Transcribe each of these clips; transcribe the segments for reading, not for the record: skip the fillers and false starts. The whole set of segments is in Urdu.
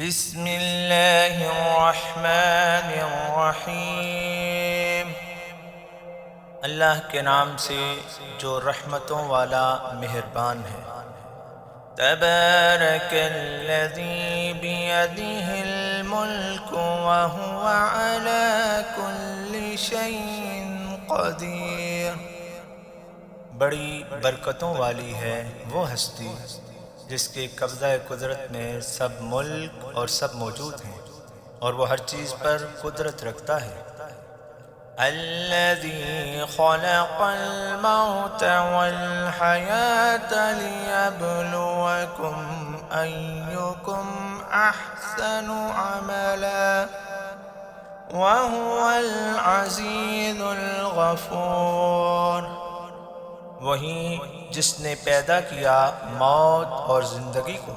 بسم اللہ الرحمن الرحیم۔ اللہ کے نام سے جو رحمتوں والا مہربان ہے۔ تبارک الذی بیدہ الملک وہو علی کل شیء قدیر۔ بڑی برکتوں والی ہے وہ ہستی جس کے قبضہ قدرت میں سب ملک اور سب موجود ہیں، اور وہ ہر چیز پر قدرت رکھتا ہے۔ الذی خلق الموت والحیاة لیبلوکم ایکم احسن عملا وہو العزیز الغفور۔ وہی جس نے پیدا کیا موت اور زندگی کو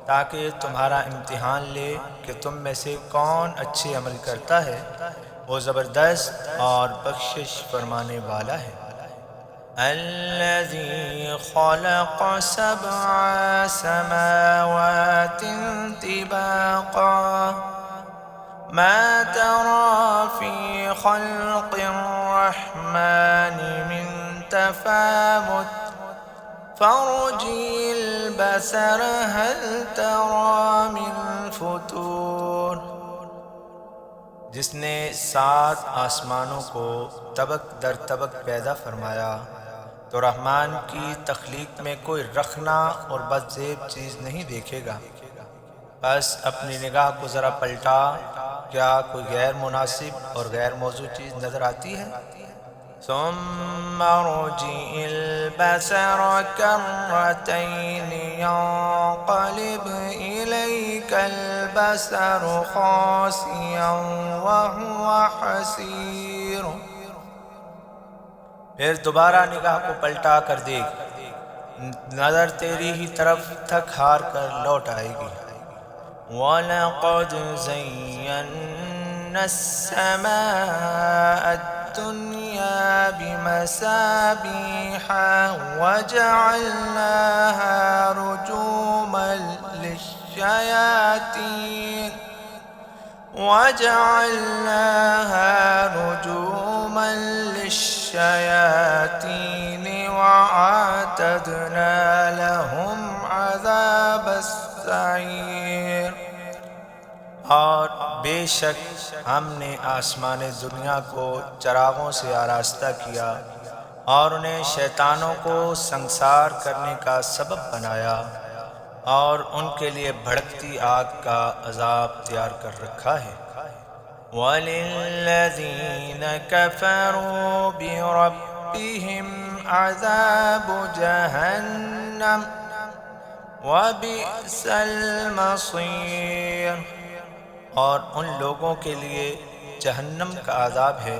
تاکہ تمہارا امتحان لے کہ تم میں سے کون اچھے عمل کرتا ہے، وہ زبردست اور بخشش فرمانے والا ہے۔ الذی خلق سبع سماوات طباقا ما ترى في خلق الرحمن من تفاوت فارجع البصر هل ترى من فطور۔ جس نے 7 آسمانوں کو طبق در طبق پیدا فرمایا تو رحمان کی تخلیق میں کوئی رخنا اور بدزیب چیز نہیں دیکھے گا، بس اپنی نگاہ کو ذرا پلٹا، کیا کوئی غیر مناسب اور غیر موضوع چیز نظر آتی ہے؟ ثم ارجع البصر كرتين ينقلب إليك البصر خاسئا وهو حسير۔ پھر دوبارہ نگاہ کو پلٹا کر دیکھ، نظر تیری ہی طرف تھک ہار کر لوٹ آئے گی۔ وَلَقَدْ زَيَّنَّا السَّمَاءَ الدُّنْيَا بِمَصَابِيحَ وَجَعَلْنَاهَا رُجُومًا لِلشَّيَاطِينِ وَأَعْتَدْنَا لَهُمْ عَذَابَ السَّعِيرِ۔ اور بے شک ہم نے آسمان دنیا کو چراغوں سے آراستہ کیا اور انہیں شیطانوں کو سنگسار کرنے کا سبب بنایا، اور ان کے لیے بھڑکتی آگ کا عذاب تیار کر رکھا ہے۔ وَلِلَّذِينَ كَفَرُوا بِرَبِّهِمْ عَذَابُ جَهَنَّمَ وَبِئْسَ الْمَصِيرُ۔ اور ان لوگوں کے لیے جہنم کا عذاب ہے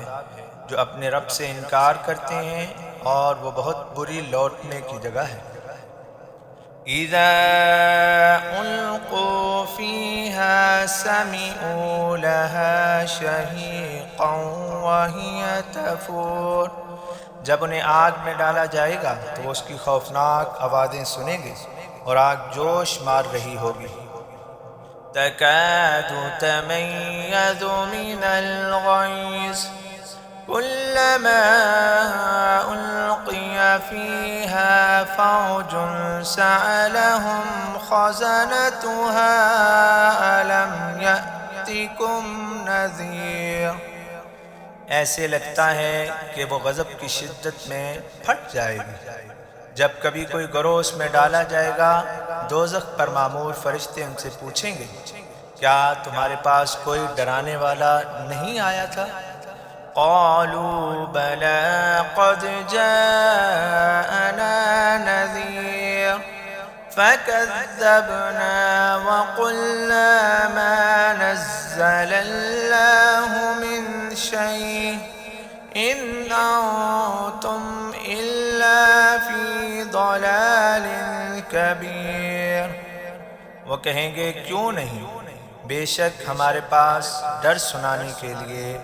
جو اپنے رب سے انکار کرتے ہیں، اور وہ بہت بری لوٹنے کی جگہ ہے۔ اذا القوا فيها سمعوا لها شهيقا وهي تفور۔ جب انہیں آگ میں ڈالا جائے گا تو وہ اس کی خوفناک آوازیں سنیں گے اور آگ جوش مار رہی ہوگی۔ تكاد تميز من الغيظ كلما ألقي فيها فوج سألهم خزنتها ألم يأتكم نذير۔ ایسے لگتا ہے کہ وہ غضب کی شدت میں پھٹ جائے گی۔ جب کبھی کوئی گروہ اس میں ڈالا جائے گا، دوزخ پر مامور فرشتے ان سے پوچھیں گے، کیا تمہارے پاس کوئی ڈرانے والا نہیں آیا تھا؟ قالوا بلى قد جاءنا نذير فكذبنا وقلنا ما نزل الله من شيء إن أنتم إلا في ضلال كبير۔ وہ کہیں گے کیوں نہیں، بے شک ہمارے پاس ڈر سنانے کے لیے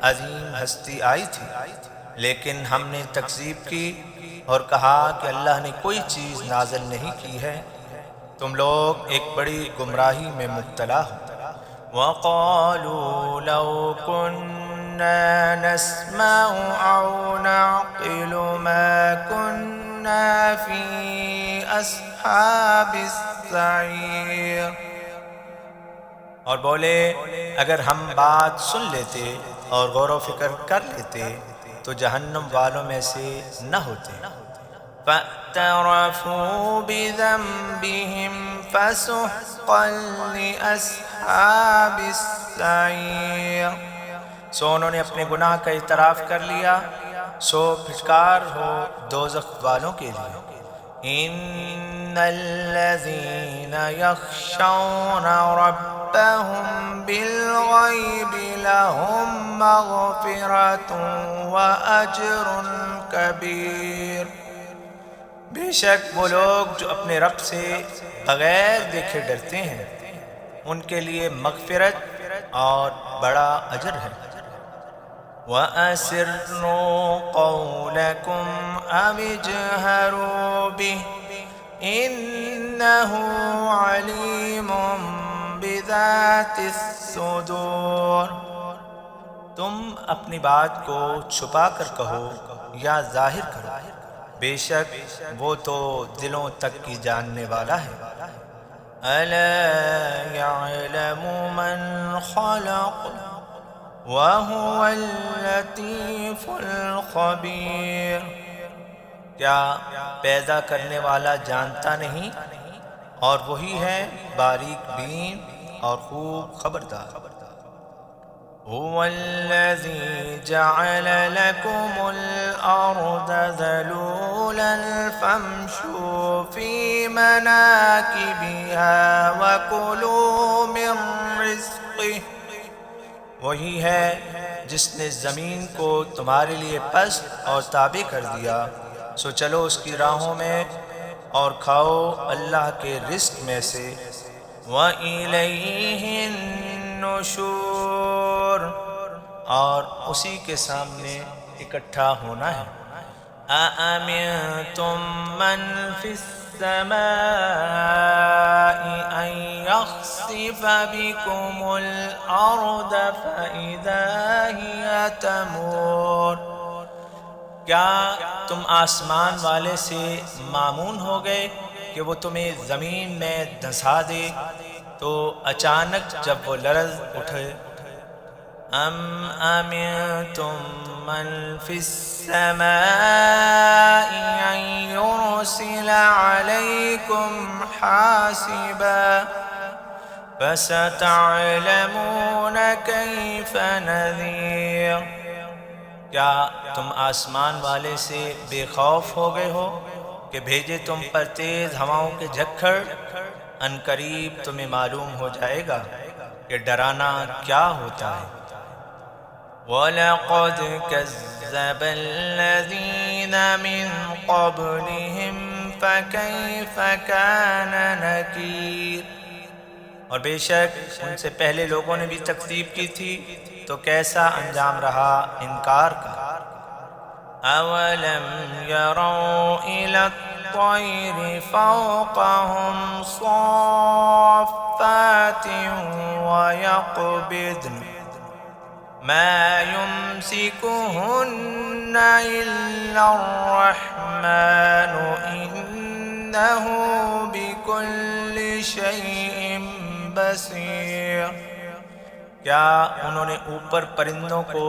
عظیم ہستی آئی تھی، لیکن ہم نے تکذیب کی اور کہا کہ اللہ نے کوئی چیز نازل نہیں کی ہے۔ تم لوگ ایک بڑی گمراہی میں مبتلا ہو۔ وَقَالُوا لَوْ كُنَّا نَسْمَعُ أَوْ نَعْقِلُ مَا كُنَّا فِي أَصْحَابِ السَّعِيرِ۔ اور بولے اگر ہم بات سن لیتے اور غور و فکر کر لیتے تو جہنم والوں میں سے نہ ہوتے۔ فَاعْتَرَفُوا بِذَنبِهِمْ فَسُحْقًا لِأَصْحَابِ السَّعِيرِ۔ سو انہوں نے اپنے گناہ کا اعتراف کر لیا، سو پھٹکار ہو دوزخ والوں کے لیے۔ إِنَّ الَّذِينَ يَخْشَوْنَ رَبَّهُمْ بِالْغَيْبِ لَهُمْ مَغْفِرَةٌ وَأَجْرٌ كَبِيرٌ۔ بے شک وہ لوگ جو اپنے رب سے بغیر دیکھے ڈرتے ہیں ان کے لیے مغفرت اور بڑا اجر ہے۔ وَأَسِرُّوا قَوْلَكُمْ أَوِ اجْهَرُوا بِهِ إِنَّهُ عَلِيمٌ بِذَاتِ الصُّدُورِ۔ تم اپنی بات کو چھپا کر کہو یا ظاہر کرو، بے شک وہ تو دلوں تک کی جاننے والا ہے۔ أَلَا يَعْلَمُ مَنْ خَلَقَ وَهُوَ اللَّطِيفُ الْخَبِيرُ۔ کیا پیدا کرنے والا جانتا نہیں اور وہی ہے باریک بین اور خوب خبردار۔ هُوَ الَّذِي جَعَلَ لَكُمُ الْأَرْضَ ذَلُولًا فَامْشُوا فِي مَنَاكِبِهَا وَكُلُوا مِنْ رِزْقِهِ۔ وہی ہے جس نے زمین کو تمہارے لیے پست اور تابع کر دیا، سو چلو اس کی راہوں میں اور کھاؤ اللہ کے رزق میں سے۔ وَإِلَيْهِ النُّشُورُ، اور اسی کے سامنے اکٹھا ہونا ہے۔ أَأَمِنْتُمْ مَنْ فِي السَّمَاءِ أَنْ يَخْسِفَ بِكُمُ الْأَرْضَ فَإِذَا هِيَ تَمُورُ۔ کیا تم آسمان والے سے مامون ہو گئے کہ وہ تمہیں زمین میں دھنسا دے تو اچانک جب وہ لرز اٹھے۔ أَمْ أَمِنْتُمْ مَنْ فِي السَّمَاءِ أَنْ يُرْسِلَ عَلَيْكُمْ حَاسِبًا فَسَتَعْلَمُونَ كَيْفَ نَذِيرٌ۔ کیا تم آسمان والے سے بے خوف ہو گئے ہو کہ بھیجے تم پر تیز ہواؤں کے جھکڑ؟ ان قریب تمہیں معلوم ہو جائے گا کہ ڈرانا کیا ہوتا ہے۔ وَلَقَدْ كَذَّبَ الَّذِينَ مِنْ قَبْلِهِمْ فَكَيْفَ كَانَ نَكِيرٌ۔ اور بے شک ان سے پہلے لوگوں نے بھی تکذیب کی تھی، تو کیسا انجام رہا انکار کا۔ أَوَلَمْ يَرَوْا إِلَى الطَّيْرِ فَوْقَهُمْ صَافَّاتٍ وَيَقْبِضْنَ مَا يُمْسِكُهُنَّ إِلَّا الرَّحْمَنُ إِنَّهُ بِكُلِّ شَيْءٍ بَصِيرٌ۔ کیا انہوں نے اوپر پرندوں کو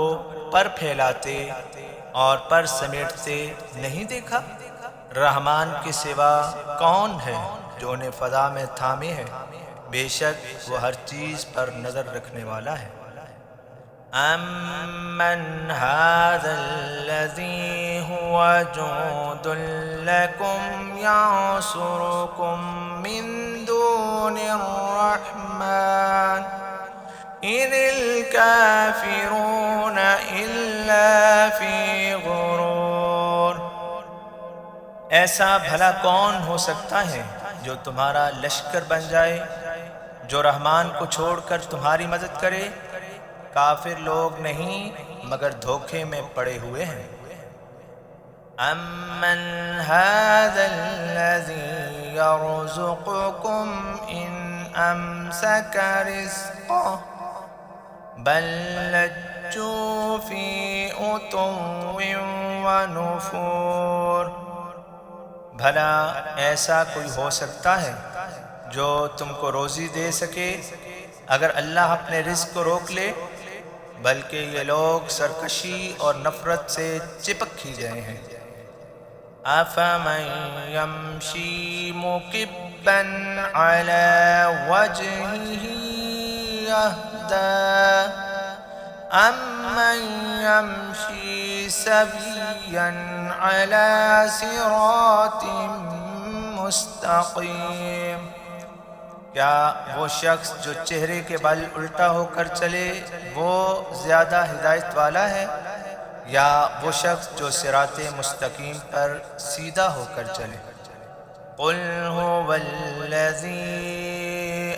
پر پھیلاتے اور پر سمیٹتے نہیں دیکھا؟ رحمان کے سوا کون ہے جو انہیں فضا میں تھامے ہے؟ بے شک وہ ہر چیز پر نظر رکھنے والا ہے۔ أَمَّنْ هَذَا الَّذِي هُوَ جُندٌ لَكُمْ يَنْصُرُكُمْ مِنْ دُونِ الرَّحْمَنِ إِنِ الْكَافِرُونَ إِلَّا فِي غُرُورٍ۔ ایسا بھلا کون ہو سکتا ہے جو تمہارا لشکر بن جائے، جو رحمان کو چھوڑ کر تمہاری مدد کرے؟ کافر لوگ نہیں مگر دھوکے میں پڑے ہوئے ہیں۔ أَمَّنْ هَذَا الَّذِي يرزقكم إن أمسك رزقه بل لجوا في عتو ونفور۔ بھلا ایسا کوئی ہو سکتا ہے جو تم کو روزی دے سکے اگر اللہ اپنے رزق کو روک لے؟ بلکہ یہ لوگ سرکشی اور نفرت سے چپک ہی گئے ہیں۔ أَفَمَن يَمْشِي مُكِبًّا عَلَى وَجْهِهِ يَهْدَىٰ أَمَّن يَمْشِي سَوِيًّا عَلَى صِرَاطٍ مُّسْتَقِيمٍ۔ کیا وہ شخص جو چہرے کے بل الٹا ہو کر چلے وہ زیادہ ہدایت والا ہے، یا وہ شخص جو صراط مستقیم پر سیدھا ہو کر چلے؟ قُلْ هُوَ الَّذِي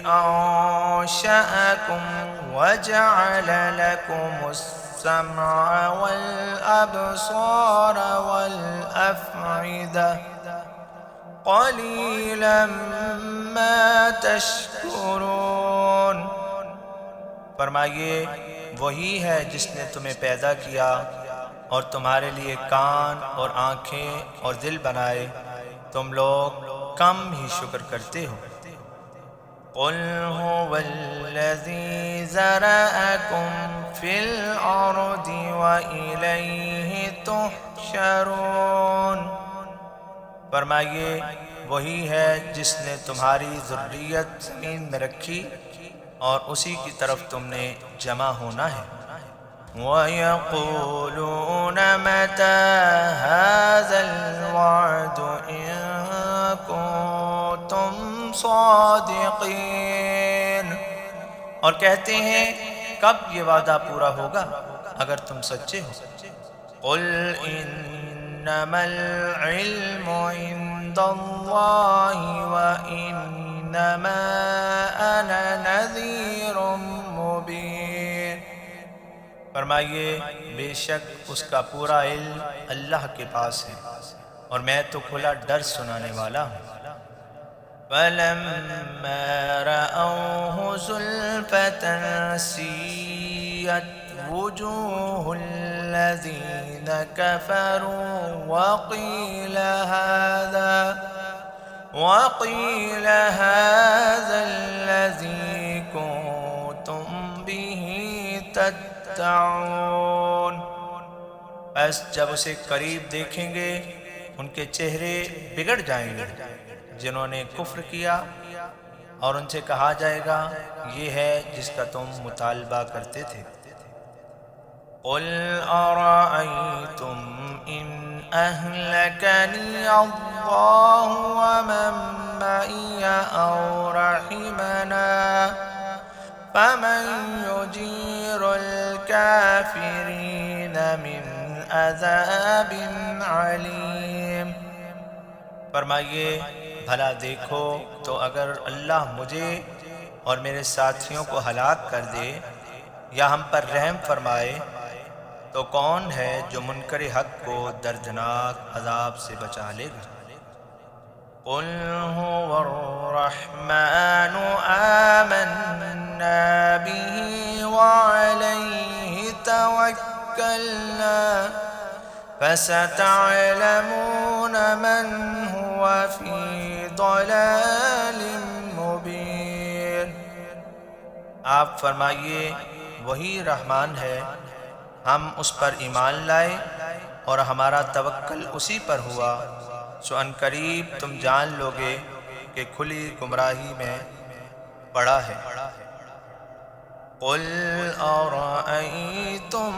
أَنشَأَكُمْ وَجَعَلَ لَكُمُ السَّمْعَ وَالْأَبْصَارَ وَالْأَفْئِدَةَ قَلِيلًا مَا تَشْكُرُونَ۔ فرمائیے وہی ہے جس نے تمہیں پیدا کیا اور تمہارے لیے کان اور آنکھیں اور دل بنائے، تم لوگ کم ہی شکر کرتے ہو۔ قُلْ هُوَ الَّذِي ذَرَأَكُمْ فِي الْأَرْضِ وَإِلَيْهِ تُحْشَرُونَ۔ فرمائیے وہی ہے جس نے تمہاری ذریت زمین میں رکھی اور اسی کی طرف تم نے جمع ہونا ہے۔ وَيَقُولُونَ مَتَىٰ هَٰذَا الْوَعْدُ إِن كُنتُمْ صَادِقِينَ، اور کہتے ہیں کب یہ وعدہ پورا ہوگا اگر تم سچے ہو۔ قُلْ إِنَّمَا الْعِلْمُ عِندَ اللَّهِ وَإِنَّمَا أَنَا نَذِيرٌ مُّبِينٌ۔ فرمائیے بے شک اس کا پورا علم اللہ کے پاس ہے اور میں تو کھلا ڈر سنانے والا ہوں۔ فَلَمَّا رَأَوْهُ زُلْفَةً سِيئَتْ وُجُوهُ الَّذِينَ كَفَرُوا وَقِيلَ هَٰذَا الَّذِي كُنتُم بِهِ تَدَّعُونَ۔ بس جب اسے قریب دیکھیں گے ان کے چہرے بگڑ جائیں گے جنہوں نے کفر کیا، اور ان سے کہا جائے گا یہ ہے جس کا تم مطالبہ کرتے تھے۔ قُلْ أَرَأَيْتُمْ إِنْ أَهْلَكَنِيَ اللَّهُ وَمَن مَّعِيَ أَوْ رَحِمَنَا فَمَن يُجِيرُ الْكَافِرِينَ مِنْ عَذَابٍ عَلِيمٍ۔ فرمائیے بھلا دیکھو تو اگر اللہ مجھے اور میرے ساتھیوں کو ہلاک کر دے یا ہم پر رحم فرمائے تو کون ہے جو منکر حق کو دردناک عذاب سے بچا لے گا؟ قُلْ هُوَ الرَّحْمَٰنُ آمَنَّا بِهِ وَعَلَيْهِ تَوَكَّلْنَا فَسَتَعْلَمُونَ مَنْ هُوَ فِي ضَلَالٍ مُّبِينٍ۔ آپ فرمائیے وہی رحمان ہے، ہم اس پر ایمان لائے اور ہمارا توکل اسی پر ہوا، سو ان قریب تم جان لوگے کہ کھلی گمراہی میں پڑا ہے۔ قُلْ أَرَأَيْتُمْ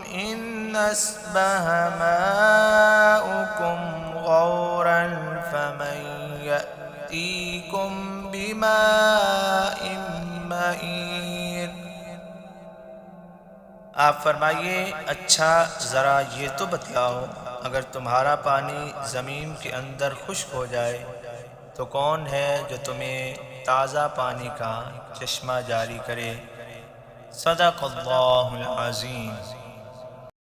إِنْ أَصْبَحَ مَاؤُكُمْ غَوْرًا فَمَن يَأْتِيكُم بِمَاءٍ مَّعِينٍ۔ آپ فرمائیے اچھا ذرا یہ تو بتلاؤ اگر تمہارا پانی زمین کے اندر خشک ہو جائے تو کون ہے جو تمہیں تازہ پانی کا چشمہ جاری کرے؟ صدق اللہ العظیم۔